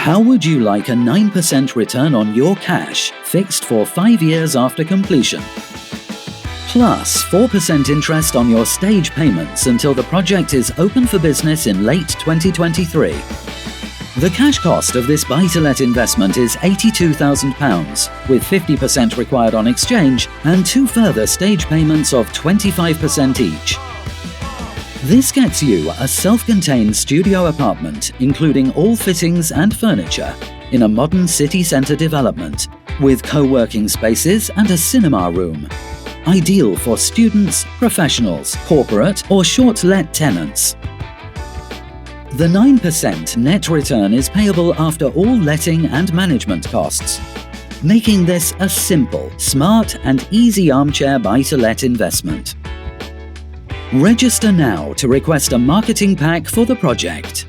How would you like a 9% return on your cash, fixed for 5 years after completion? Plus 4% interest on your stage payments until the project is open for business in late 2023. The cash cost of this buy-to-let investment is £82,000, with 50% required on exchange and 2 further stage payments of 25% each. This gets you a self-contained studio apartment, including all fittings and furniture, in a modern city centre development, with co-working spaces and a cinema room. Ideal for students, professionals, corporate or short-let tenants. The 9% net return is payable after all letting and management costs, making this a simple, smart and easy armchair buy-to-let investment. Register now to request a marketing pack for the project.